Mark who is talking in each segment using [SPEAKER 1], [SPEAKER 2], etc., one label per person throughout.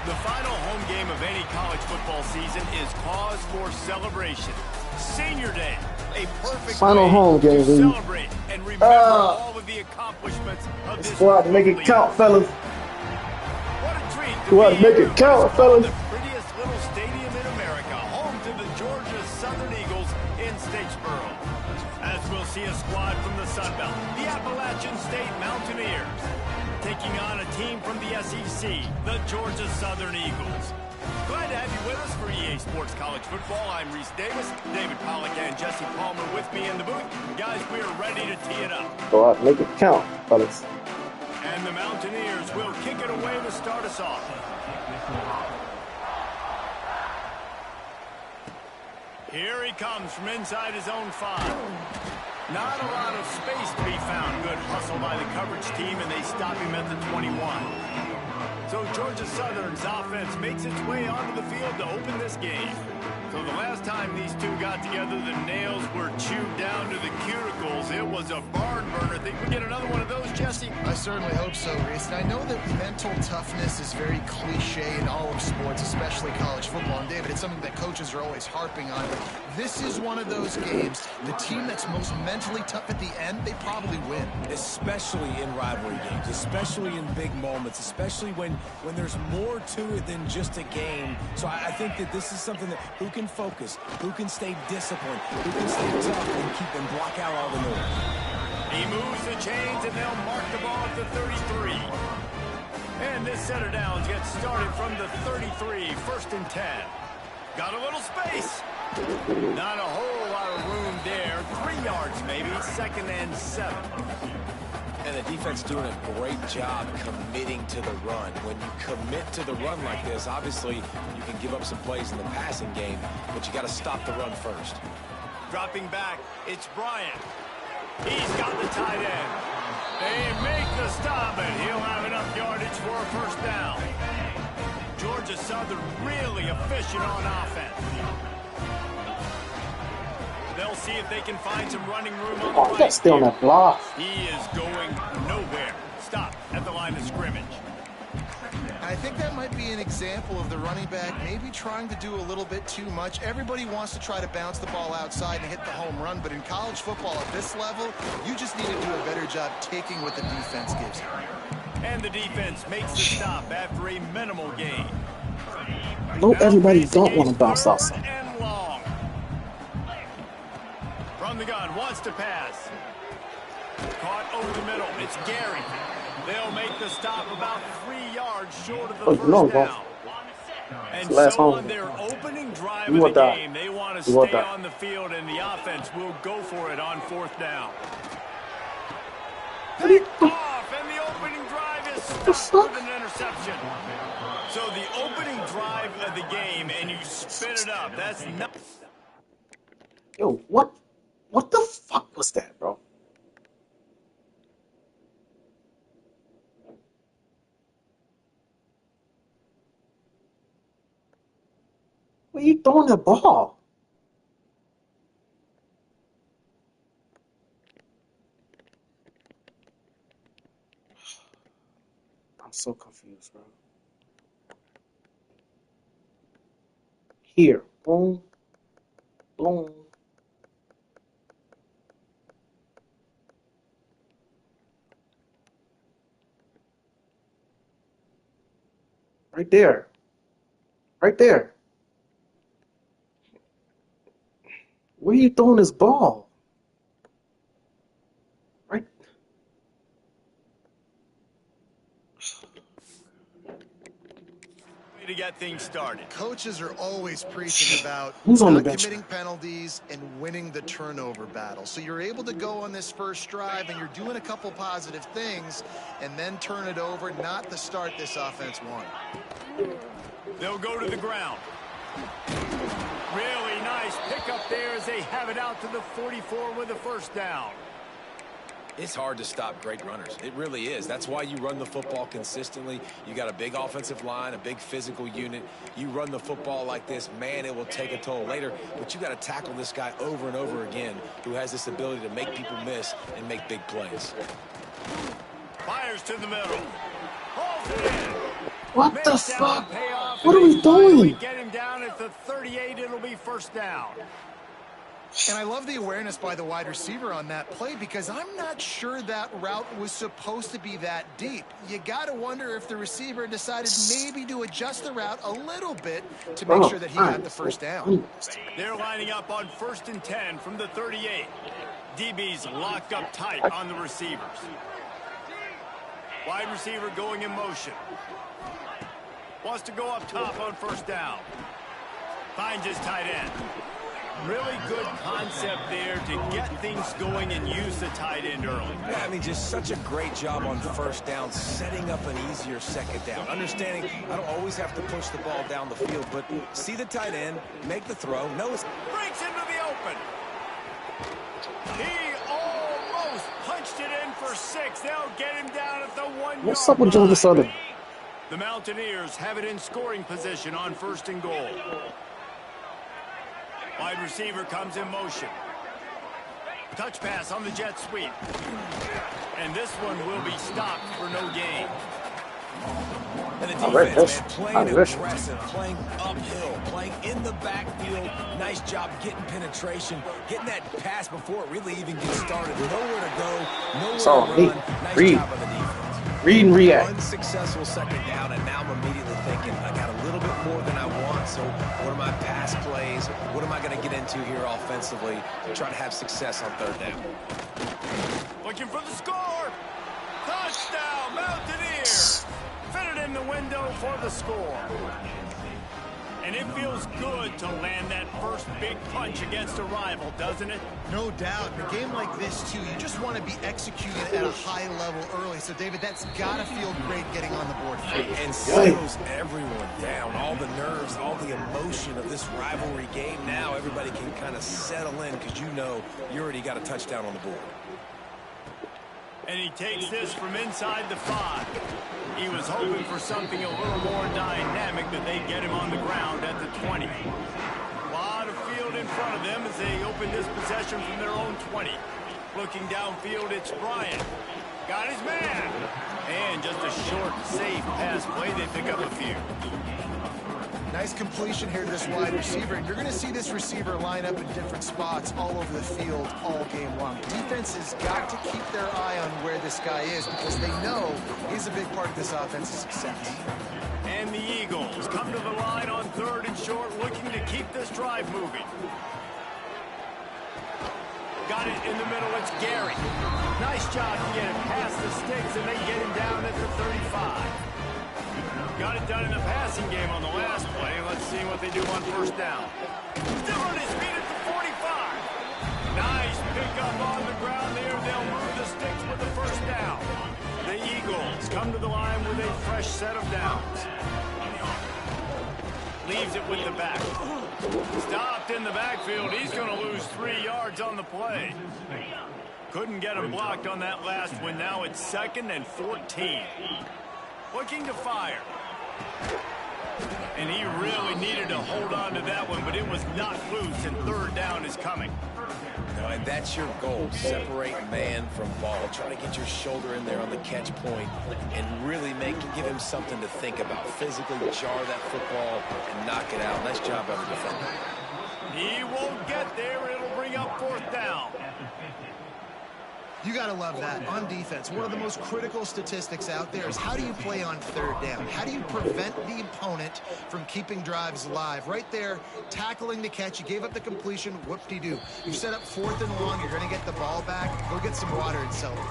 [SPEAKER 1] The final home game of any college football season is cause for celebration. Senior Day, a perfect
[SPEAKER 2] final
[SPEAKER 1] way
[SPEAKER 2] home game,
[SPEAKER 1] to celebrate and remember all of the accomplishments of this.
[SPEAKER 2] Go out and make it count, fellas.
[SPEAKER 1] What a treat to
[SPEAKER 2] Go out and make it count, fellas.
[SPEAKER 1] The prettiest little stadium in America, home to the Georgia Southern Eagles in Statesboro. As we'll see a squad from the Sun Belt, the Appalachian State Mountaineers, taking on a team from the SEC, the Georgia Southern Eagles. Glad to have you with us for EA Sports College Football. I'm Reese Davis, David Pollack and Jesse Palmer with me in the booth. Guys, we are ready to tee it up.
[SPEAKER 2] Go out and make it count, fellas.
[SPEAKER 1] And the Mountaineers will kick it away to start us off. Here he comes from inside his own 5. Not a lot of space to be found. Good hustle by the coverage team, and they stop him at the 21. So Georgia Southern's offense makes its way onto the field to open this game. So the last time these two got together, the nails were chewed down to the cuticles. It was a barn burner. Think we get another one of those, Jesse?
[SPEAKER 3] I certainly hope so, Reese. And I know that mental toughness is very cliche in all of sports, especially college football. And David, it's something that coaches are always harping on. But this is one of those games. The team that's most mentally tough at the end, they probably win.
[SPEAKER 4] Especially in rivalry games, especially in big moments, especially when there's more to it than just a game. So I think that this is something that who can focus, who can stay disciplined, who can stay tough and block out all the noise.
[SPEAKER 1] He moves the chains and they'll mark the ball at the 33. And this set of downs gets started from the 33, 1st and 10. Got a little space. Not a whole lot of room there. 3 yards maybe, 2nd and 7.
[SPEAKER 4] And the defense doing a great job committing to the run. When you commit to the run like this, obviously you can give up some plays in the passing game, but you got to stop the run first.
[SPEAKER 1] Dropping back, it's Bryant. He's got the tight end. They make the stop, and he'll have enough yardage for a 1st down. Georgia Southern really efficient on offense. They'll see if they can find some running room on the right.
[SPEAKER 2] That's still on that block.
[SPEAKER 1] He is going nowhere. Stop at the line of scrimmage.
[SPEAKER 3] I think that might be an example of the running back maybe trying to do a little bit too much. Everybody wants to try to bounce the ball outside and hit the home run, but in college football at this level, you just need to do a better job taking what the defense gives you.
[SPEAKER 1] And the defense makes the stop after a minimal gain.
[SPEAKER 2] No, everybody don't want to bounce outside.
[SPEAKER 1] And long. From the gun, wants to pass. Caught over the middle. It's Gary. They'll make the stop about 3 yards short of the 1st down. And so on their opening drive of the game, they want to stay on the field, and the offense will go for it on 4th down. Picked off, and the opening drive is stopped with an interception. So the opening drive of the game, and you spit it up. That's not.
[SPEAKER 2] Yo, what the fuck was that, bro? Where you throwing the ball? I'm so confused, bro. Here, boom, boom. Right there. Right there. Where are you throwing this ball? Right.
[SPEAKER 1] To get things started.
[SPEAKER 3] Coaches are always preaching about
[SPEAKER 2] Who's on the
[SPEAKER 3] not
[SPEAKER 2] bench?
[SPEAKER 3] committing penalties and winning the turnover battle. So you're able to go on this first drive and you're doing a couple positive things and then turn it over, not the start this offense won.
[SPEAKER 1] They'll go to the ground. Really nice pickup there as they have it out to the 44 with a 1st down.
[SPEAKER 4] It's hard to stop great runners. It really is. That's why you run the football consistently. You got a big offensive line, a big physical unit. You run the football like this, man, it will take a toll later. But you got to tackle this guy over and over again who has this ability to make people miss and make big plays.
[SPEAKER 1] Fires to the middle. Hauls it in.
[SPEAKER 2] What the
[SPEAKER 1] Makes that one
[SPEAKER 2] fuck?
[SPEAKER 1] pay off,
[SPEAKER 2] What
[SPEAKER 1] and
[SPEAKER 2] are
[SPEAKER 1] they
[SPEAKER 2] we
[SPEAKER 1] finally
[SPEAKER 2] doing?
[SPEAKER 1] get him down at the 38. It'll be first down.
[SPEAKER 3] And I love the awareness by the wide receiver on that play because I'm not sure that route was supposed to be that deep. You got to wonder if the receiver decided maybe to adjust the route a little bit to make sure that he got the first down.
[SPEAKER 1] They're lining up on 1st and 10 from the 38. DB's locked up tight on the receivers. Wide receiver going in motion. Wants to go up top on first down. Finds his tight end. Really good concept there to get things going and use the tight end early.
[SPEAKER 4] Yeah, I mean, just such a great job on first down, setting up an easier second down. Understanding I don't always have to push the ball down the field, but see the tight end, make the throw. No, it's
[SPEAKER 1] Breaks into the open. He almost punched it in for 6. They'll get him down at the 1 yard line.
[SPEAKER 2] What's up with Georgia Southern?
[SPEAKER 1] The Mountaineers have it in scoring position on 1st and goal. Wide receiver comes in motion. Touch pass on the jet sweep. And this one will be stopped for no gain.
[SPEAKER 4] And the
[SPEAKER 2] I read
[SPEAKER 4] defense,
[SPEAKER 2] this.
[SPEAKER 4] man,
[SPEAKER 2] I
[SPEAKER 4] playing
[SPEAKER 2] read
[SPEAKER 4] aggressive, playing uphill, playing in the backfield. Nice job getting penetration, getting that pass before it really even gets started. Nowhere to go, nowhere
[SPEAKER 2] It's all
[SPEAKER 4] to
[SPEAKER 2] me.
[SPEAKER 4] run. Nice
[SPEAKER 2] Read.
[SPEAKER 4] job on the defense.
[SPEAKER 2] Read and react.
[SPEAKER 4] Unsuccessful second down, and now I'm immediately thinking, I got a little bit more than I want, so what are my pass plays? What am I going to get into here offensively to try to have success on third down?
[SPEAKER 1] Looking for the score. Touchdown, Mountaineers. Fitted in the window for the score. And it feels good to land that first big punch against a rival, doesn't it?
[SPEAKER 3] No doubt. In a game like this, too, you just want to be executed at a high level early. So, David, that's got to feel great getting on the board.
[SPEAKER 4] And settles everyone down. All the nerves, all the emotion of this rivalry game. Now everybody can kind of settle in because you know you already got a touchdown on the board.
[SPEAKER 1] And he takes this from inside the 5. He was hoping for something a little more dynamic, that they'd get him on the ground at the 20. A lot of field in front of them as they open this possession from their own 20. Looking downfield, it's Bryant. Got his man. And just a short, safe pass play. They pick up a few.
[SPEAKER 3] Nice completion here to this wide receiver, and you're going to see this receiver line up in different spots all over the field all game long. Defense has got to keep their eye on where this guy is because they know he's a big part of this offense's success.
[SPEAKER 1] And the Eagles come to the line on 3rd and short, looking to keep this drive moving. Got it in the middle, it's Gary. Nice job to get it past the sticks, and they get him down at the 35. Got it done in the passing game on the last play. Let's see what they do on first down. Still on his feet at the 45. Nice pickup on the ground there. They'll move the sticks with the first down. The Eagles come to the line with a fresh set of downs. Leaves it with the back. Stopped in the backfield. He's going to lose 3 yards on the play. Couldn't get him blocked on that last one. Now it's 2nd and 14. Looking to fire. And he really needed to hold on to that one, but it was not loose, and 3rd down is coming.
[SPEAKER 4] No, and that's your goal. Separate man from ball. Try to get your shoulder in there on the catch point and really give him something to think about. Physically jar that football and knock it out. Nice job by the defender.
[SPEAKER 1] He won't get there. It'll bring up 4th down.
[SPEAKER 3] You got to love that on defense. One of the most critical statistics out there is how do you play on 3rd down? How do you prevent the opponent from keeping drives alive? Right there, tackling the catch. You gave up the completion. Whoop-de-doo. You set up 4th and long. You're going to get the ball back. Go get some water and celebrate.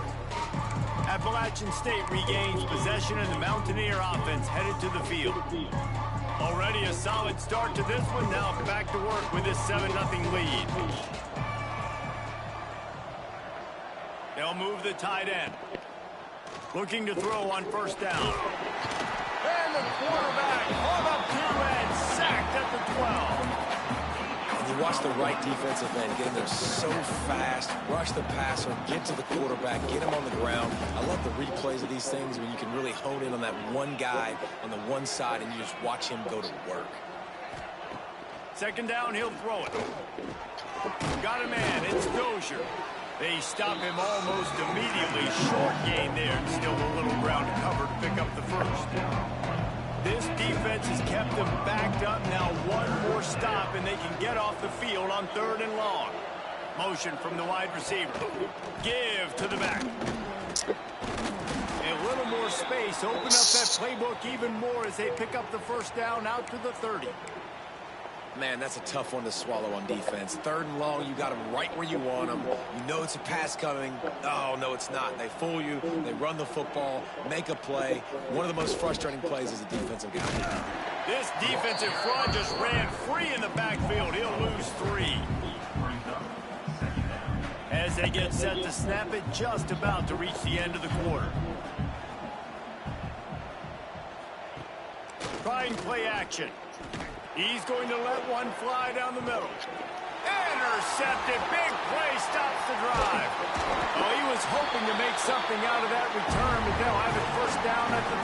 [SPEAKER 1] Appalachian State regains possession, and the Mountaineer offense headed to the field. Already a solid start to this one. Now back to work with this 7-0 lead. They'll move the tight end. Looking to throw on first down. And the quarterback on up to and sacked at the 12.
[SPEAKER 4] And you watch the right defensive end get in there so fast, rush the passer, get to the quarterback, get him on the ground. I love the replays of these things when you can really hone in on that one guy on the one side and you just watch him go to work.
[SPEAKER 1] 2nd down, he'll throw it. Got a man, it's Dozier. They stop him almost immediately. Short gain there, and still a little ground to cover to pick up the 1st. This defense has kept them backed up. Now one more stop, and they can get off the field on 3rd and long. Motion from the wide receiver. Give to the back. A little more space. Open up that playbook even more as they pick up the first down out to the 30.
[SPEAKER 4] Man, that's a tough one to swallow on defense. 3rd and long, you got them right where you want them. You know it's a pass coming. Oh, no, it's not. They fool you. They run the football, make a play. One of the most frustrating plays as a defensive guy.
[SPEAKER 1] This defensive front just ran free in the backfield. He'll lose 3. As they get set to snap it, just about to reach the end of the quarter. Trying play action. He's going to let one fly down the middle. Intercepted. Big play stops the drive. Oh, he was hoping to make something out of that return, but they'll have it first down at the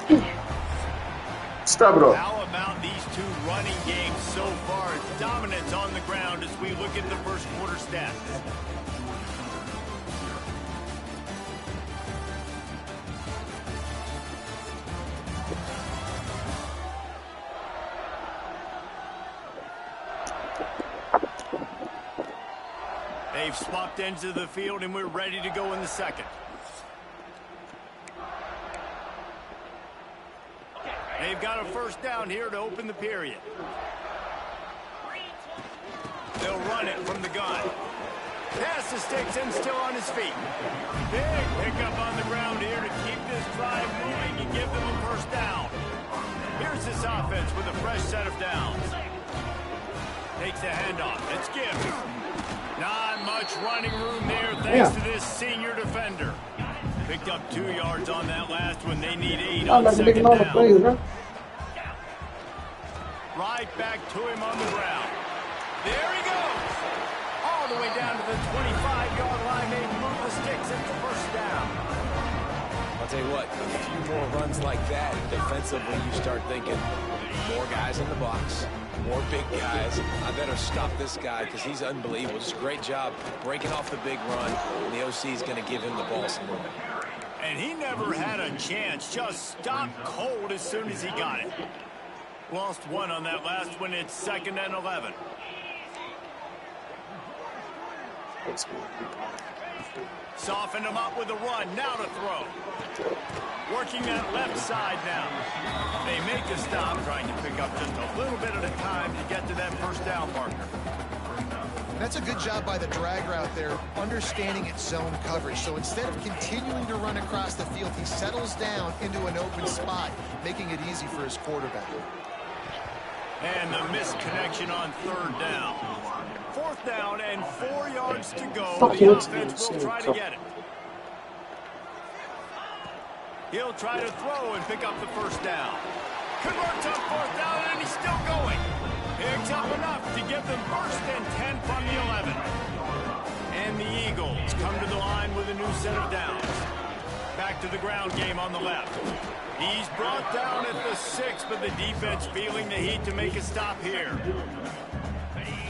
[SPEAKER 1] 39.
[SPEAKER 2] Stop it up.
[SPEAKER 1] How about these two running games so far? Dominance on the ground as we look at the first quarter stats. They've swapped ends of the field, and we're ready to go in the second. They've got a first down here to open the period. They'll run it from the gun. Pass to Sticks, still on his feet. Big pickup on the ground here to keep this drive moving and give them a first down. Here's this offense with a fresh set of downs. Takes the handoff. It's Gibbs. Not much running room there thanks to this senior defender. Picked up 2 yards on that last one. They need 8 on second down. Right back to him on the ground. There he goes. All the way down to the 25-yard line. They move the Sticks at the first down.
[SPEAKER 4] I'll tell you what, a few more runs like that, defensively you start thinking more guys in the box, more big guys. I better stop this guy because he's unbelievable. Just a great job breaking off the big run, and the OC is going to give him the ball some more.
[SPEAKER 1] And he never had a chance. Just stopped cold as soon as he got it. Lost 1 on that last one. It's 2nd and 11. Softened him up with a run. Now to throw. Working that left side now. They make a stop, trying to pick up just a little bit at a time to get to that first down marker.
[SPEAKER 3] That's a good job by the drag route there, understanding its zone coverage. So instead of continuing to run across the field, he settles down into an open spot, making it easy for his quarterback.
[SPEAKER 1] And the missed connection on 3rd down. 4th down and 4 yards to go. The offense will try to get it. He'll try to throw and pick up the first down. Converts on 4th down, and he's still going. Picks up enough to give them 1st and 10 from the 11. And the Eagles come to the line with a new set of downs. Back to the ground game on the left. He's brought down at the 6, but the defense feeling the heat to make a stop here.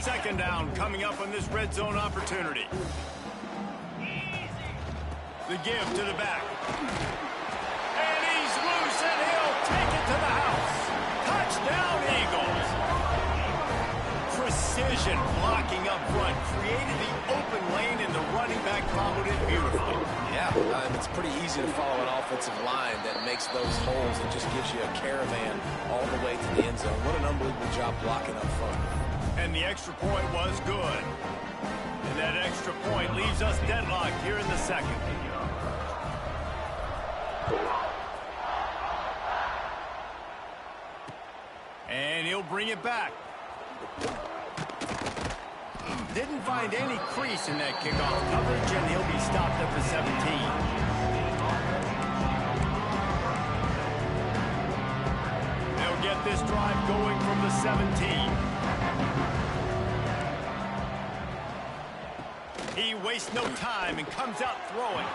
[SPEAKER 1] 2nd down coming up on this red zone opportunity. The give to the back. And he's loose, and he'll take it to the house. Touchdown, Eagles. Precision blocking up front created the open lane, and the running back followed it beautifully.
[SPEAKER 4] Yeah, it's pretty easy to follow an offensive line that makes those holes and just gives you a caravan all the way to the end zone. What an unbelievable job blocking up front.
[SPEAKER 1] And the extra point was good. And that extra point leaves us deadlocked here in the second. And he'll bring it back. Didn't find any crease in that kickoff coverage, and he'll be stopped at the 17. They'll get this drive going from the 17. He wastes no time and comes out throwing.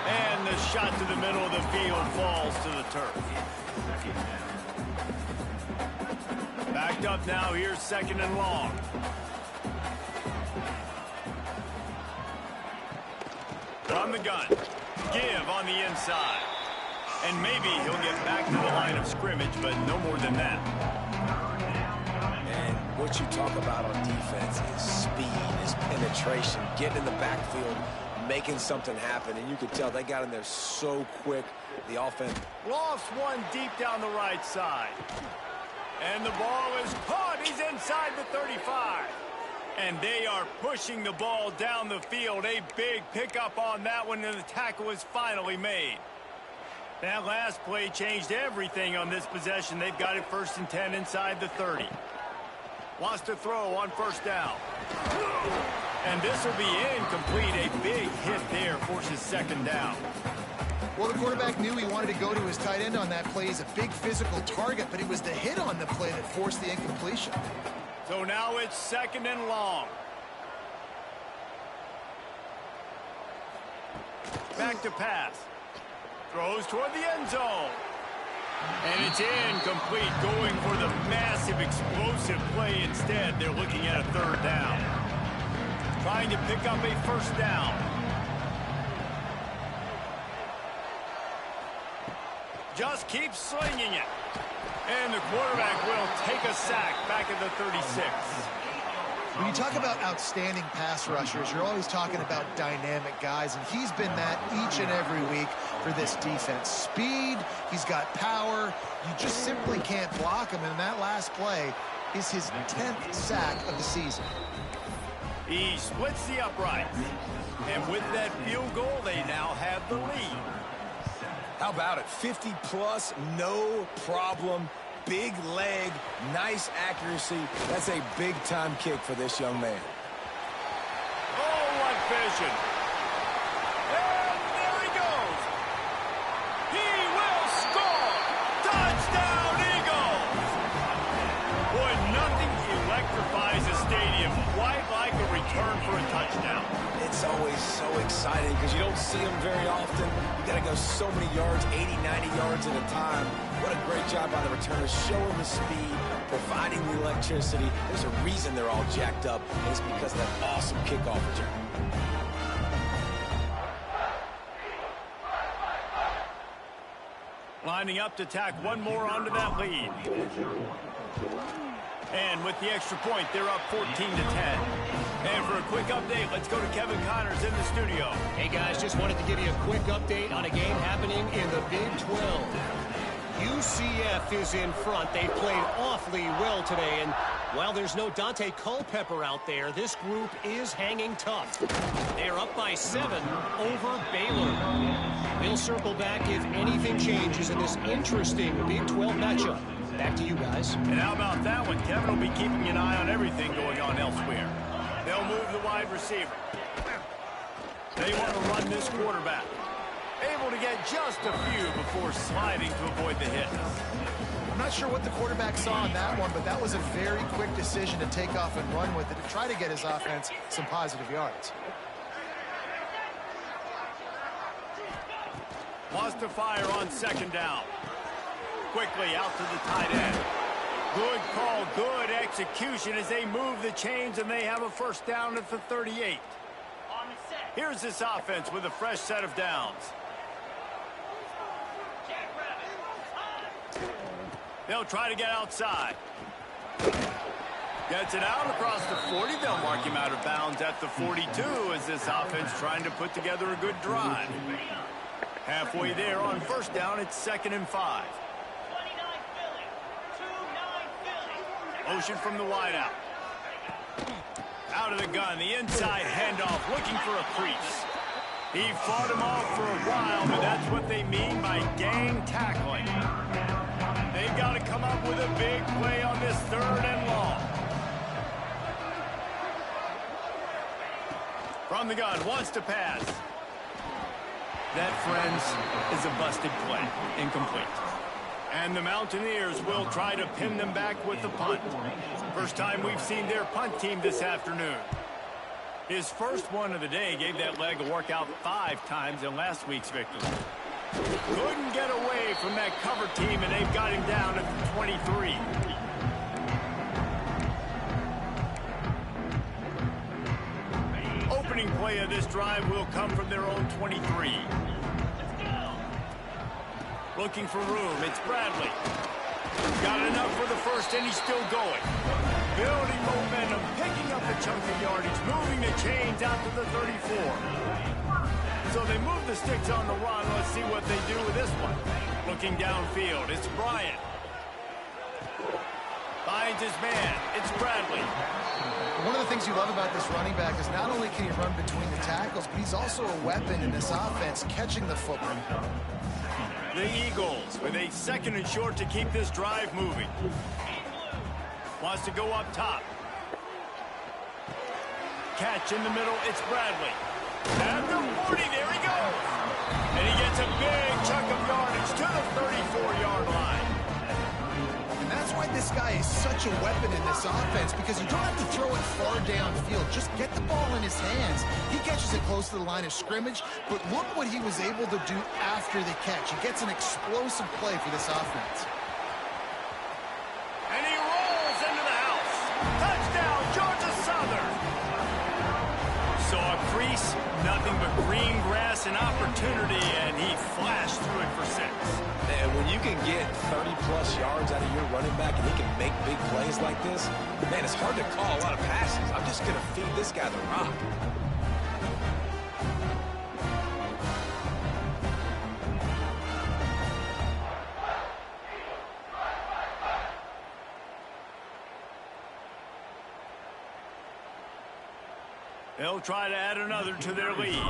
[SPEAKER 1] And the shot to the middle of the field falls to the turf. Backed up now, here's 2nd and long. From the gun. Give on the inside. And maybe he'll get back to the line of scrimmage, but no more than that.
[SPEAKER 4] And what you talk about on defense is speed, is penetration, getting in the backfield, making something happen. And you could tell they got in there so quick, the offense.
[SPEAKER 1] Lost one deep down the right side. And the ball is caught. He's inside the 35. And they are pushing the ball down the field. A big pickup on that one, and the tackle is finally made. That last play changed everything on this possession. They've got it 1st and 10 inside the 30. Wants to throw on 1st down. And this will be incomplete. A big hit there forces 2nd down.
[SPEAKER 3] Well, the quarterback knew he wanted to go to his tight end on that play. He's a big physical target, but it was the hit on the play that forced the incompletion.
[SPEAKER 1] So now it's 2nd and long. Back to pass. Throws toward the end zone. And it's incomplete, going for the massive explosive play instead. They're looking at a 3rd down. Trying to pick up a 1st down. Just keeps slinging it. And the quarterback will take a sack back at the 36.
[SPEAKER 3] When you talk about outstanding pass rushers, you're always talking about dynamic guys, and he's been that each and every week for this defense. Speed, he's got power. You just simply can't block him, and that last play is his 10th sack of the season.
[SPEAKER 1] He splits the uprights. And with that field goal, they now have the lead.
[SPEAKER 4] How about it? 50-plus, no problem. Big leg, nice accuracy. That's a big-time kick for this young man.
[SPEAKER 1] Oh, what vision. And there he goes. He will score. Touchdown, Eagles. Boy, nothing electrifies a stadium quite like a return for a touchdown.
[SPEAKER 4] It's always so exciting because you don't see them very often. You got to go so many yards, 80, 90 yards at a time. What a great job by the returners, showing the speed, providing the electricity. There's a reason they're all jacked up, and it's because of that awesome kickoff return.
[SPEAKER 1] Lining up to tack one more onto that lead. And with the extra point, they're up 14-10. And for a quick update, let's go to Kevin Connors in the studio.
[SPEAKER 5] Hey, guys, just wanted to give you a quick update on a game happening in the Big 12. UCF is in front. They played awfully well today, and while there's no Dante Culpepper out there, this group is hanging tough. They're up by 7 over Baylor. We'll circle back if anything changes in this interesting Big 12 matchup. Back to you guys.
[SPEAKER 1] And how about that one? Kevin will be keeping an eye on everything going on elsewhere. They'll move the wide receiver. They want to run this quarterback. Able to get just a few before sliding to avoid the hit.
[SPEAKER 3] I'm not sure what the quarterback saw on that one, but that was a very quick decision to take off and run with it to try to get his offense some positive yards.
[SPEAKER 1] Wants to fire on 2nd down. Quickly out to the tight end. Good call, good execution as they move the chains, and they have a 1st down at the 38. Here's this offense with a fresh set of downs. They'll try to get outside. Gets it out across the 40. They'll mark him out of bounds at the 42 as this offense trying to put together a good drive. Halfway there on 1st down, it's 2nd and 5. Motion from the wideout. Out of the gun, the inside handoff, looking for a crease. He fought him off for a while, but that's what they mean by gang tackling. They've got to come up with a big play on this 3rd and long. From the gun, wants to pass. That, friends, is a busted play. Incomplete. And the Mountaineers will try to pin them back with the punt. First time we've seen their punt team this afternoon. His first one of the day gave that leg a workout 5 times in last week's victory. Couldn't get away from that cover team, and they've got him down at the 23. Opening opening play of this drive will come from their own 23. Looking for room, it's Bradley. Got enough for the first, and he's still going. Building momentum, picking up a chunk of yardage, moving the chains out to the 34. So they move the sticks on the run. Let's see what they do with this one. Looking downfield, it's Bryant. Finds his man, it's Bradley.
[SPEAKER 3] One of the things you love about this running back is not only can he run between the tackles, but he's also a weapon in this offense, catching the football.
[SPEAKER 1] The Eagles with a 2nd and short to keep this drive moving. Wants to go up top. Catch in the middle, it's Bradley. At the 40, there he goes. And he gets a big chunk of yardage to the 34-yard line.
[SPEAKER 3] And that's why this guy is such a weapon in this offense, because you don't have to throw it far downfield. Just get the ball in his hands. He catches it close to the line of scrimmage, but look what he was able to do after the catch. He gets an explosive play for this offense.
[SPEAKER 1] And he rolls into the house. Touchdown, Georgia Southern. So a crease, nothing but green grass and opportunity, and he flashed through it for 6.
[SPEAKER 4] And when you can get 30-plus yards out of your running back and he can make big plays like this, man, it's hard to call a lot of passes. I'm just going to feed this guy the rock.
[SPEAKER 1] They'll try to add another to their lead.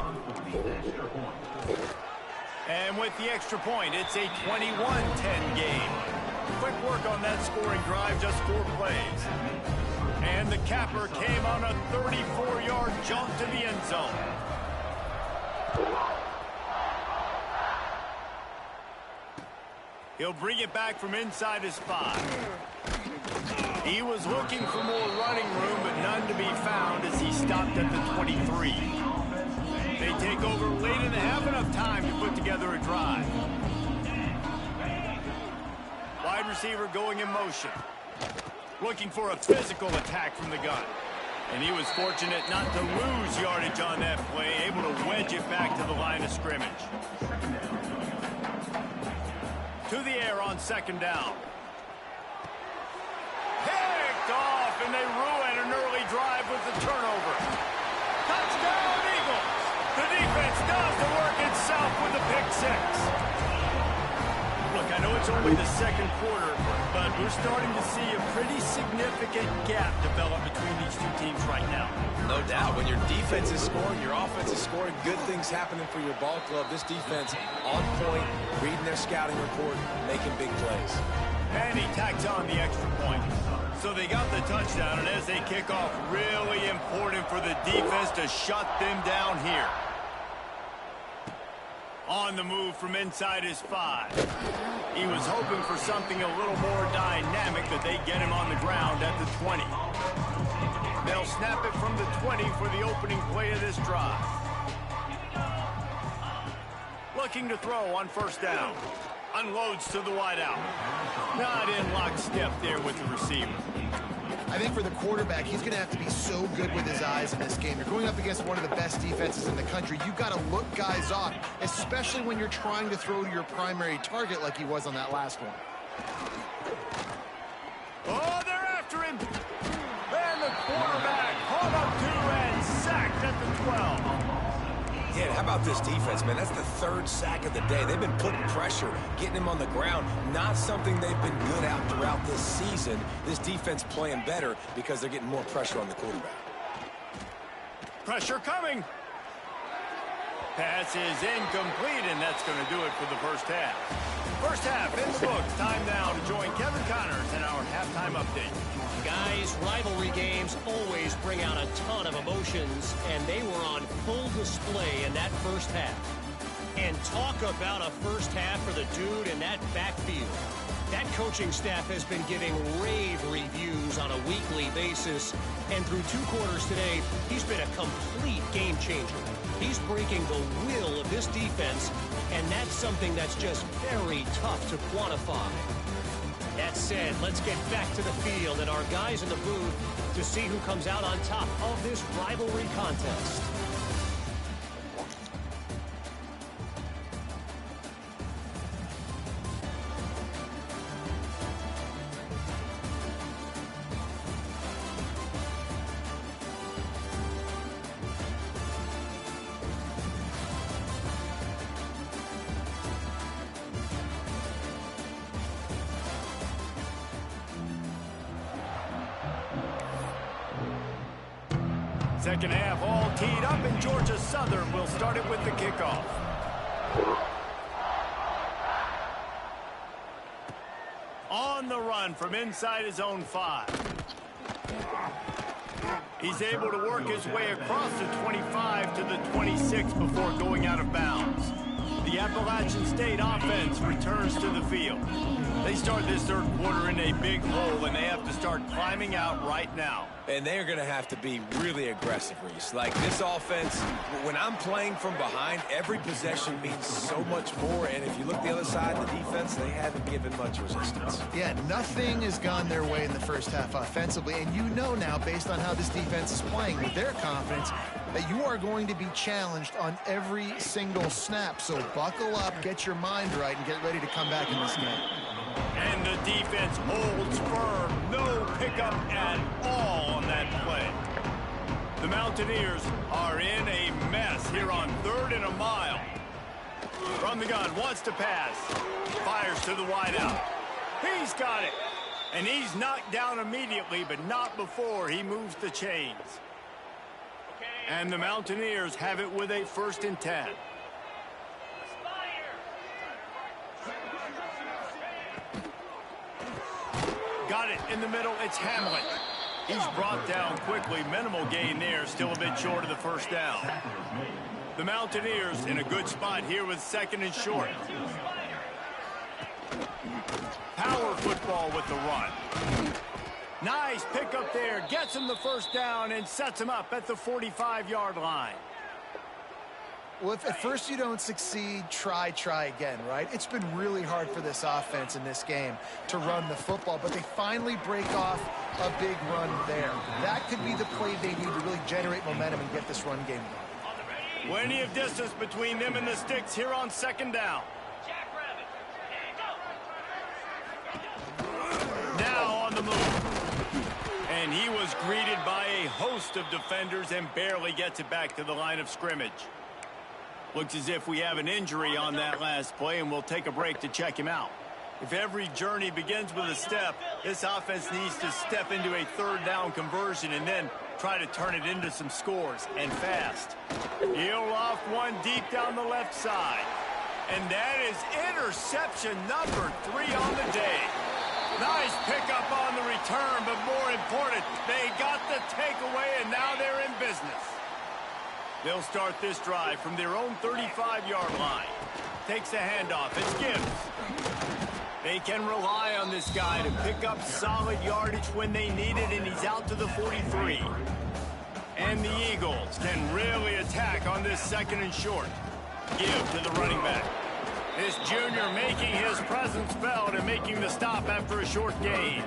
[SPEAKER 1] And with the extra point, it's a 21-10 game. Quick work on that scoring drive, just 4 plays. And the capper came on a 34-yard jump to the end zone. He'll bring it back from inside his 5. He was looking for more running room, but none to be found as he stopped at the 23. They take over late and they have enough time to put together a drive. Wide receiver going in motion. Looking for a physical attack from the gun. And he was fortunate not to lose yardage on that play, able to wedge it back to the line of scrimmage. To the air on 2nd down. Picked off, and they ruin an early drive with the turnover. Touchdown, Eagles! The defense does the work itself with the pick 6. Look, I know it's only the 2nd quarter, but we're starting to see a pretty significant gap develop between these two teams right now.
[SPEAKER 4] No doubt. When your defense is scoring, your offense is scoring, good things happening for your ball club. This defense on point, reading their scouting report, making big plays.
[SPEAKER 1] And he tacks on the extra point. So they got the touchdown, and as they kick off, really important for the defense to shut them down here. On the move from inside his 5. He was hoping for something a little more dynamic, but they get him on the ground at the 20. They'll snap it from the 20 for the opening play of this drive. Looking to throw on 1st down. Unloads to the wideout. Not in lockstep there with the receiver.
[SPEAKER 3] I think for the quarterback, he's going to have to be so good with his eyes in this game. You're going up against one of the best defenses in the country. You've got to look guys off, especially when you're trying to throw to your primary target like he was on that last one.
[SPEAKER 1] Oh, they're after him. And the quarterback hauled up 2 and sacked at the 12.
[SPEAKER 4] Yeah, how about this defense, man? That's the 3rd sack of the day. They've been putting pressure, getting him on the ground. Not something they've been good at throughout this season. This defense playing better because they're getting more pressure on the quarterback.
[SPEAKER 1] Pressure coming. Pass is incomplete, and that's going to do it for the 1st half. 1st half in the books. Time now to join Kevin Connors in our halftime update.
[SPEAKER 5] Guys, rivalry games always bring out a ton of emotions, and they were on full display in that 1st half. And talk about a 1st half for the dude in that backfield. That coaching staff has been giving rave reviews on a weekly basis, and through 2 quarters today, he's been a complete game changer. He's breaking the will of this defense, and that's something that's just very tough to quantify. That said, let's get back to the field and our guys in the booth to see who comes out on top of this rivalry contest.
[SPEAKER 1] Second half all teed up, and Georgia Southern will start it with the kickoff. On the run from inside his own 5. He's able to work his way across the 25 to the 26 before going out of bounds. The Appalachian State offense returns to the field. They start this third quarter in a big hole, and they have to start climbing out right now.
[SPEAKER 4] And they're going to have to be really aggressive, Reese. Like this offense, when I'm playing from behind, every possession means so much more. And if you look the other side of the defense, they haven't given much resistance.
[SPEAKER 3] Yeah, nothing has gone their way in the first half offensively. And you know now, based on how this defense is playing with their confidence, that you are going to be challenged on every single snap. So buckle up, get your mind right, and get ready to come back in this game.
[SPEAKER 1] And the defense holds firm. No pickup at all on that play. The Mountaineers are in a mess here on 3rd and a mile. From the gun, wants to pass. Fires to the wideout. He's got it. And he's knocked down immediately, but not before he moves the chains. And the Mountaineers have it with a 1st and 10. Got it in the middle. It's Hamlin. He's brought down quickly. Minimal gain there. Still a bit short of the 1st down. The Mountaineers in a good spot here with 2nd and short. Power football with the run. Nice pickup there. Gets him the 1st down and sets him up at the 45-yard line.
[SPEAKER 3] Well, if at first you don't succeed, try again, right? It's been really hard for this offense in this game to run the football, but they finally break off a big run there. That could be the play they need to really generate momentum and get this run game going.
[SPEAKER 1] Plenty of distance between them and the sticks here on 2nd down. Now on the move. And he was greeted by a host of defenders and barely gets it back to the line of scrimmage. Looks as if we have an injury on that last play, and we'll take a break to check him out. If every journey begins with a step, this offense needs to step into a 3rd down conversion and then try to turn it into some scores, and fast. He'll off one deep down the left side. And that is interception number 3 on the day. Nice pickup on the return, but more important, they got the takeaway, and now they're in business. They'll start this drive from their own 35-yard line. Takes a handoff. It's Gibbs. They can rely on this guy to pick up solid yardage when they need it, and he's out to the 43. And the Eagles can really attack on this 2nd and short. Give to the running back. This junior making his presence felt and making the stop after a short gain.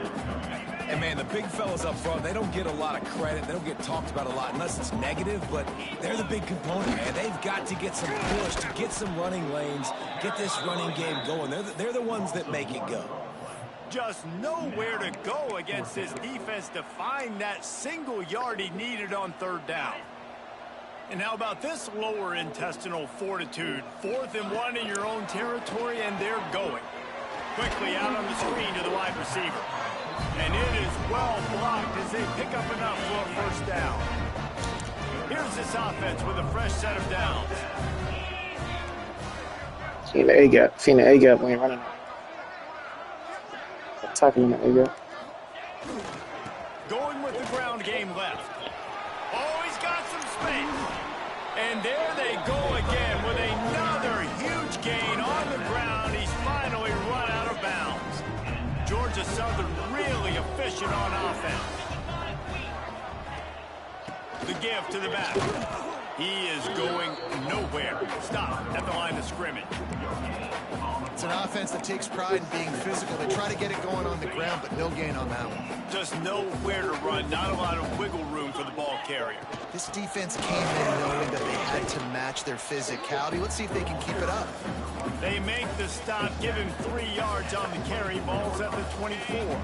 [SPEAKER 4] And, man, the big fellas up front, they don't get a lot of credit. They don't get talked about a lot unless it's negative, but they're the big component, man. They've got to get some push, to get some running lanes, get this running game going. They're the ones that make it go.
[SPEAKER 1] Just nowhere to go against this defense to find that single yard he needed on 3rd down. And how about this lower intestinal fortitude? 4th and 1 in your own territory, and they're going. Quickly out on the screen to the wide receiver. And it is well blocked as they pick up enough for a 1st down. Here's this offense with a fresh set of downs.
[SPEAKER 2] Seeing the A-gap when you're running. Attacking in the A-gap.
[SPEAKER 1] Going with the ground game left. Oh, he's got some space. And there they go again with another huge gain on the ground. He's finally run out of bounds. Georgia Southern really efficient on offense. The give to the back. He is going nowhere. Stop at the line of scrimmage.
[SPEAKER 3] It's an offense that takes pride in being physical. They try to get it going on the ground, but no gain on that one.
[SPEAKER 1] Just nowhere to run. Not a lot of wiggle room for the ball carrier.
[SPEAKER 3] This defense came in knowing that they had to match their physicality. Let's see if they can keep it up.
[SPEAKER 1] They make the stop, give him 3 yards on the carry. Ball's at the 24.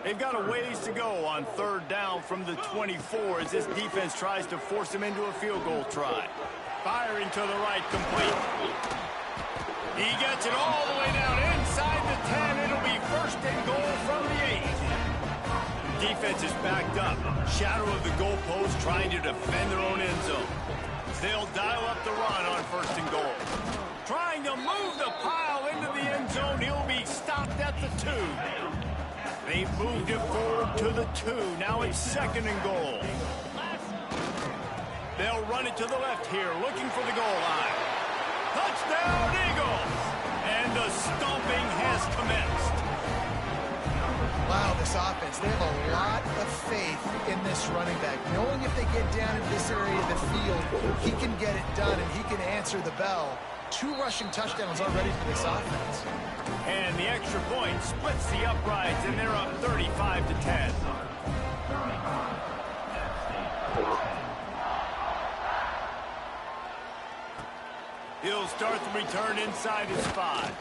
[SPEAKER 1] They've got a ways to go on 3rd down from the 24 as this defense tries to force him into a field goal try. Firing to the right, complete. He gets it all the way down inside the 10. It'll be 1st and goal from the 8. defense is backed up. Shadow of the goalpost trying to defend their own end zone. They'll dial up the run on 1st and goal. Trying to move the pile into the end zone. He'll be stopped at the 2. They've moved it forward to the 2. Now it's 2nd and goal. They'll run it to the left here, looking for the goal line. Touchdown, Eagles! And the stomping has commenced.
[SPEAKER 3] Wow, this offense, they have a lot of faith in this running back. Knowing if they get down in this area of the field, he can get it done and he can answer the bell. 2 rushing touchdowns already for this offense.
[SPEAKER 1] And the extra point splits the uprights, and they're up 35-10. He'll start the return inside his 5.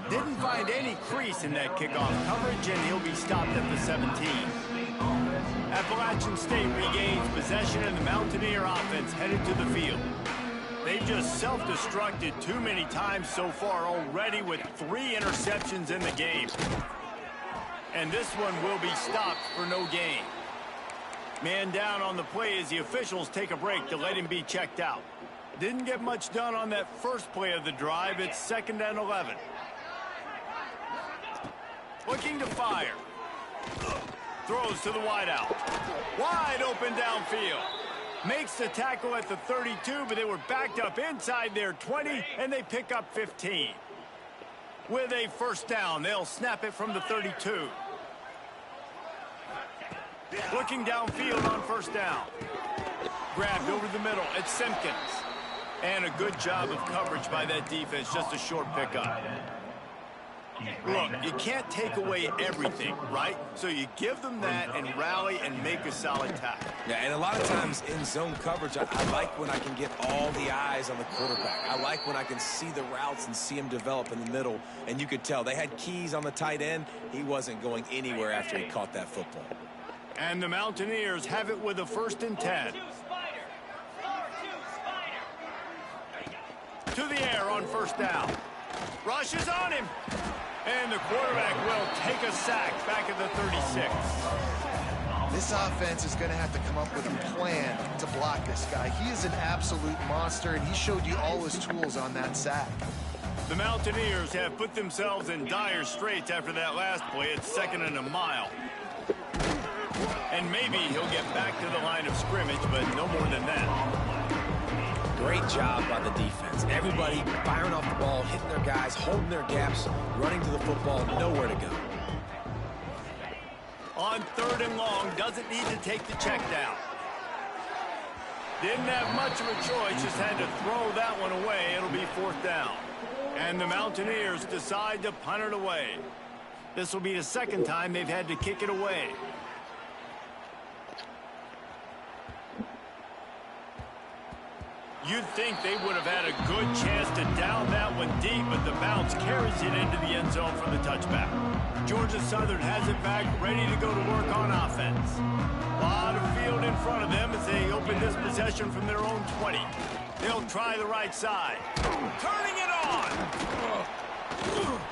[SPEAKER 1] Didn't find any crease in that kickoff coverage, and he'll be stopped at the 17. Appalachian State regains possession, and the Mountaineer offense headed to the field. They've just self-destructed too many times so far already with 3 interceptions in the game. And this one will be stopped for no gain. Man down on the play as the officials take a break to let him be checked out. Didn't get much done on that first play of the drive. It's 2nd and 11. Looking to fire. Throws to the wideout. Wide open downfield. Makes the tackle at the 32, but they were backed up inside their 20, and they pick up 15. With a 1st down, they'll snap it from the 32. Looking downfield on 1st down. Grabbed over the middle. It's Simpkins. And a good job of coverage by that defense. Just a short pickup. Look, you can't take away everything, right? So you give them that and rally and make a solid tackle.
[SPEAKER 4] Yeah, and a lot of times in zone coverage, I like when I can get all the eyes on the quarterback. I like when I can see the routes and see him develop in the middle. And you could tell they had keys on the tight end. He wasn't going anywhere after he caught that football.
[SPEAKER 1] And the Mountaineers have it with a 1st and 10. To the air on 1st down. Rush is on him. And the quarterback will take a sack back at the 36.
[SPEAKER 3] This offense is going to have to come up with a plan to block this guy. He is an absolute monster, and he showed you all his tools on that sack.
[SPEAKER 1] The Mountaineers have put themselves in dire straits after that last play. It's 2nd and a mile. And maybe he'll get back to the line of scrimmage, but no more than that.
[SPEAKER 4] Great job by the defense. Everybody firing off the ball, hitting their guys, holding their gaps, running to the football, nowhere to go.
[SPEAKER 1] On 3rd and long, doesn't need to take the check down. Didn't have much of a choice, just had to throw that one away. It'll be 4th down. And the Mountaineers decide to punt it away. This will be the 2nd time they've had to kick it away. You'd think they would have had a good chance to down that one deep, but the bounce carries it into the end zone for the touchback. Georgia Southern has it back, ready to go to work on offense. A lot of field in front of them as they open this possession from their own 20. They'll try the right side. Turning it on!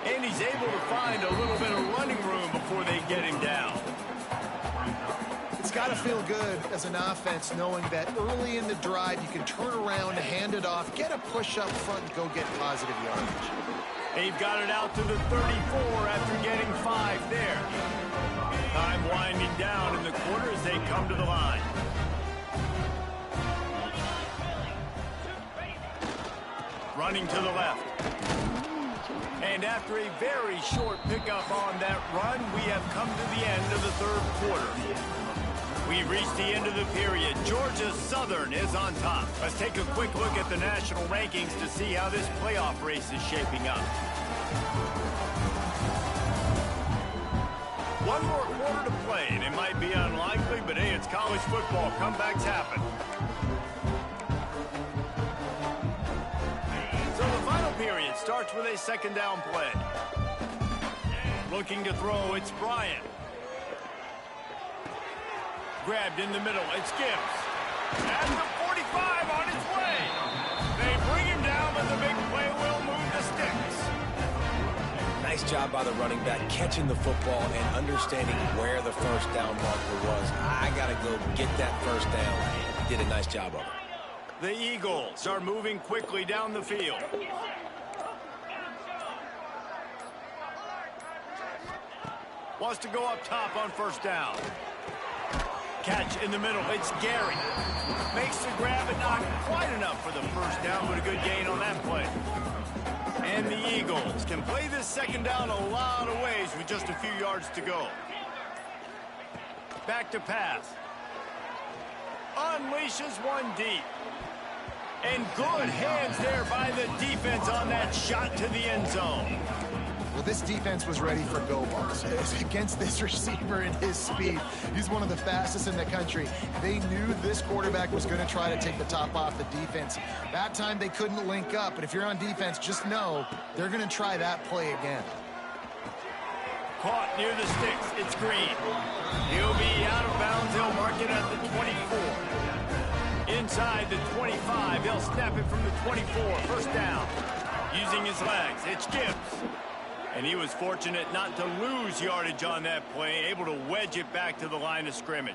[SPEAKER 1] And he's able to find a little bit of running room before they get him down.
[SPEAKER 3] It's got to feel good as an offense knowing that early in the drive you can turn around, hand it off, get a push up front, and go get positive yardage.
[SPEAKER 1] They've got it out to the 34 after getting 5 there. Time winding down in the quarter as they come to the line. Running to the left. And after a very short pickup on that run, we have come to the end of the 3rd quarter. We've reached the end of the period. Georgia Southern is on top. Let's take a quick look at the national rankings to see how this playoff race is shaping up. One more quarter to play, and it might be unlikely, but hey, it's college football. Comebacks happen. So the final period starts with a 2nd down play. Looking to throw, it's Bryant. Grabbed in the middle, it's Gibbs. At the 45 on his way. They bring him down, but the big play will move the sticks.
[SPEAKER 4] Nice job by the running back catching the football and understanding where the first down marker was. I got to go get that first down. Did a nice job of it.
[SPEAKER 1] The Eagles are moving quickly down the field. Wants to go up top on first down. Catch in the middle. It's Gary. Makes the grab and not quite enough for the first down, but a good gain on that play. And the Eagles can play this second down a lot of ways with just a few yards to go. Back to pass. Unleashes one deep. And good hands there by the defense on that shot to the end zone.
[SPEAKER 3] Well, this defense was ready for go balls. Against this receiver and his speed, he's one of the fastest in the country. They knew this quarterback was going to try to take the top off the defense. That time they couldn't link up, but if you're on defense, just know they're going to try that play again.
[SPEAKER 1] Caught near the sticks. It's Green. He'll be out of bounds. He'll mark it at the 24. Inside the 25. He'll snap it from the 24. First down. Using his legs. It's Gibbs. And he was fortunate not to lose yardage on that play, able to wedge it back to the line of scrimmage.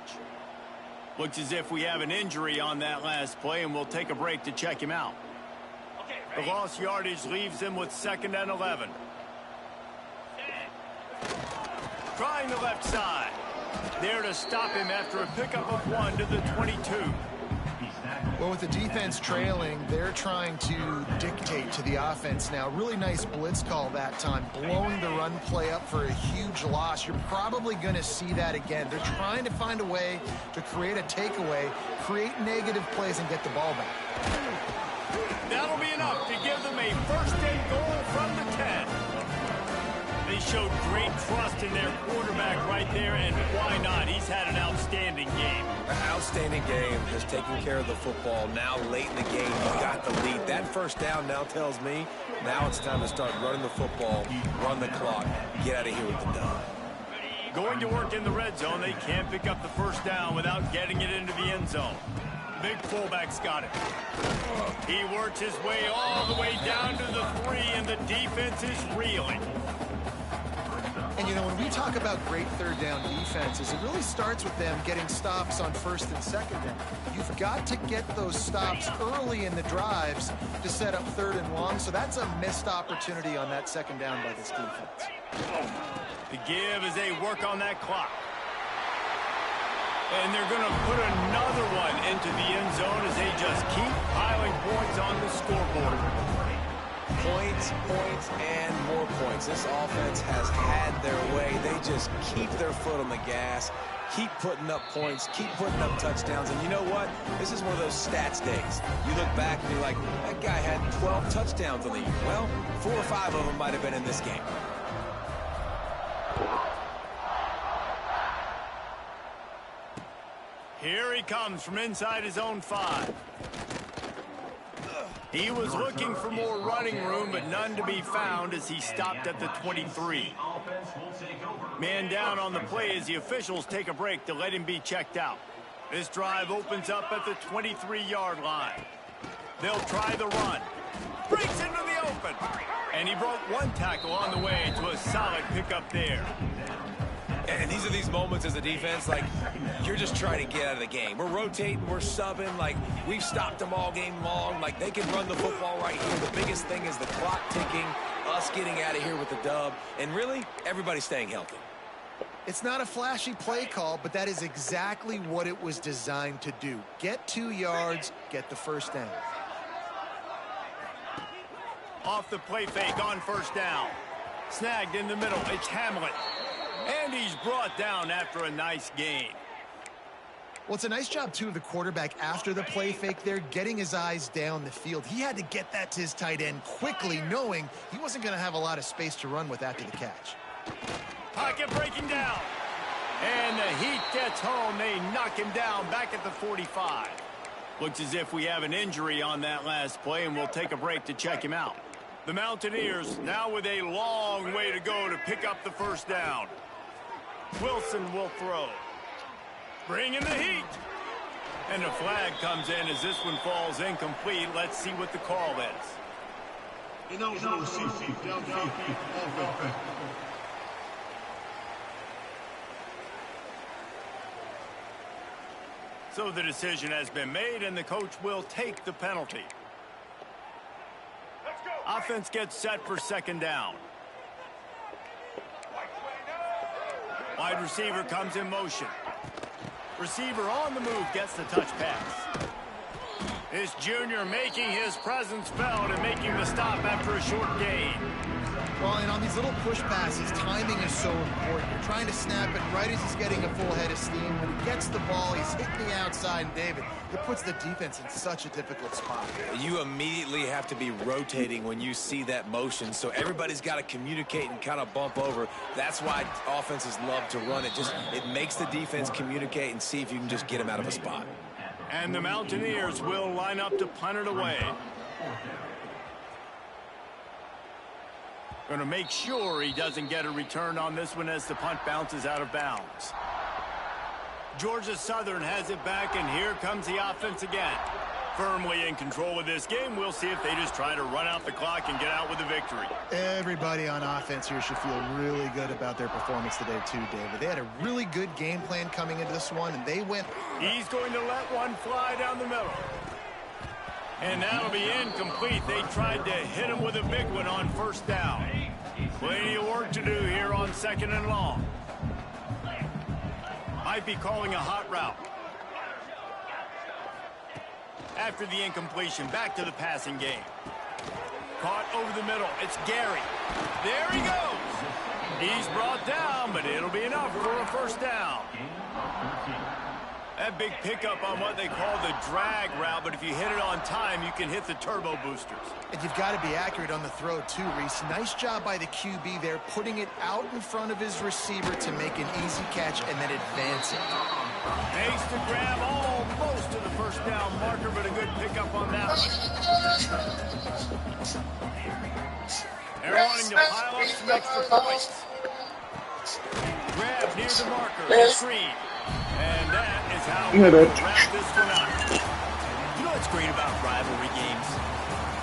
[SPEAKER 1] Looks as if we have an injury on that last play, and we'll take a break to check him out. The lost yardage leaves him with 2nd and 11. Trying the left side. There to stop him after a pickup of 1 to the 22.
[SPEAKER 3] Well, with the defense trailing, they're trying to dictate to the offense now. Really nice blitz call that time, blowing the run play up for a huge loss. You're probably going to see that again. They're trying to find a way to create a takeaway, create negative plays, and get the ball back.
[SPEAKER 1] That'll be enough to give them a 1st and goal from the 10. They showed great trust in their quarterback right there, and why not? He's had an outstanding game.
[SPEAKER 4] An outstanding game, just taking care of the football. Now late in the game, you got the lead. That first down now tells me now it's time to start running the football, run the clock, get out of here with the dub.
[SPEAKER 1] Going to work in the red zone. They can't pick up the first down without getting it into the end zone. Big fullback's got it. He works his way all the way down to the 3, and the defense is reeling.
[SPEAKER 3] And, you know, when we talk about great 3rd down defenses, it really starts with them getting stops on 1st and 2nd down. You've got to get those stops early in the drives to set up 3rd and long, so that's a missed opportunity on that 2nd down by this defense.
[SPEAKER 1] The give as they work on that clock. And they're going to put another one into the end zone as they just keep piling points on the scoreboard.
[SPEAKER 4] Points, points, and more points. This offense has had their way. They just keep their foot on the gas, keep putting up points, keep putting up touchdowns. And you know what? This is one of those stats days. You look back and you're like, that guy had 12 touchdowns on the year. Well, 4 or 5 of them might have been in this game.
[SPEAKER 1] Here he comes from inside his own 5. He was looking for more running room, but none to be found as he stopped at the 23. Man down on the play as the officials take a break to let him be checked out. This drive opens up at the 23-yard line. They'll try the run. Breaks into the open. And he broke 1 tackle on the way to a solid pickup there.
[SPEAKER 4] And these are these moments as a defense, like, you're just trying to get out of the game. We're rotating, we're subbing, like, we've stopped them all game long. Like, they can run the football right here. The biggest thing is the clock ticking, us getting out of here with the dub, and really, everybody staying healthy.
[SPEAKER 3] It's not a flashy play call, but that is exactly what it was designed to do. Get 2 yards, get the first down.
[SPEAKER 1] Off the play fake on first down. Snagged in the middle, it's Hamlet. And he's brought down after a nice gain.
[SPEAKER 3] Well, it's a nice job, too, of the quarterback after the play fake there, getting his eyes down the field. He had to get that to his tight end quickly, knowing he wasn't going to have a lot of space to run with after the catch.
[SPEAKER 1] Pocket breaking down. And the Heat gets home. They knock him down back at the 45. Looks as if we have an injury on that last play, and we'll take a break to check him out. The Mountaineers now with a long way to go to pick up the first down. Wilson will throw. Bringing the heat. And a flag comes in as this one falls incomplete. Let's see what the call is.
[SPEAKER 6] And now to receive downfield offense.
[SPEAKER 1] So the decision has been made, and the coach will take the penalty. Offense gets set for second down. Wide receiver comes in motion. Receiver on the move gets the touch pass. This junior making his presence felt and making the stop after a short gain.
[SPEAKER 3] Well, and on these little push passes, timing is so important. You're trying to snap it right as he's getting a full head of steam. When he gets the ball, he's hitting the outside, and David, it puts the defense in such a difficult spot.
[SPEAKER 4] You immediately have to be rotating when you see that motion, so everybody's got to communicate and kind of bump over. That's why offenses love to run it. It makes the defense communicate and see if you can just get him out of a spot.
[SPEAKER 1] And the Mountaineers will line up to punt it away. Going to make sure he doesn't get a return on this one as the punt bounces out of bounds. Georgia Southern has it back, and here comes the offense again. Firmly in control of this game. We'll see if they just try to run out the clock and get out with a victory.
[SPEAKER 3] Everybody on offense here should feel really good about their performance today too, David. They had a really good game plan coming into this one, and they went.
[SPEAKER 1] He's going to let one fly down the middle. And that'll be incomplete. They tried to hit him with a big one on first down. Plenty of work to do here on second and long. Might be calling a hot route. After the incompletion, back to the passing game. Caught over the middle. It's Gary. There he goes. He's brought down, but it'll be enough for a first down. That big pickup on what they call the drag route, but if you hit it on time, you can hit the turbo boosters.
[SPEAKER 3] And you've got to be accurate on the throw too, Reese. Nice job by the QB there, putting it out in front of his receiver to make an easy catch and then advance it.
[SPEAKER 1] Makes the grab almost to the first down marker, but a good pickup on that one. They're wanting to pile up some extra points. Grab near the marker, screen. And that is how we wrap this one up.
[SPEAKER 7] You know what's great about rivalry games?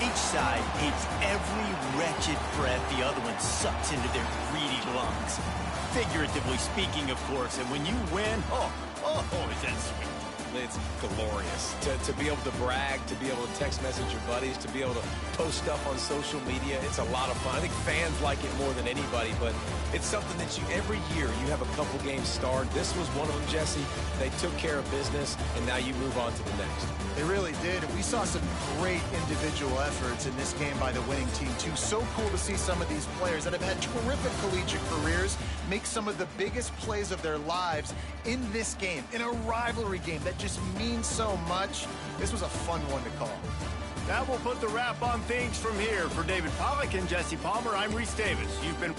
[SPEAKER 7] Each side hates every wretched breath the other one sucks into their greedy lungs. Figuratively speaking, of course, and when you win, is that sweet.
[SPEAKER 4] It's glorious. To be able to brag, to be able to text message your buddies, to be able to post stuff on social media, it's a lot of fun. I think fans like it more than anybody, but it's something that every year you have a couple games starred. This was one of them, Jesse. They took care of business, and now you move on to the next.
[SPEAKER 3] They really did, and we saw some great individual efforts in this game by the winning team, too. So cool to see some of these players that have had terrific collegiate careers make some of the biggest plays of their lives in this game, in a rivalry game that just means so much. This was a fun one to call.
[SPEAKER 1] That will put the wrap on things from here. For David Pollack and Jesse Palmer, I'm Reese Davis. You've been...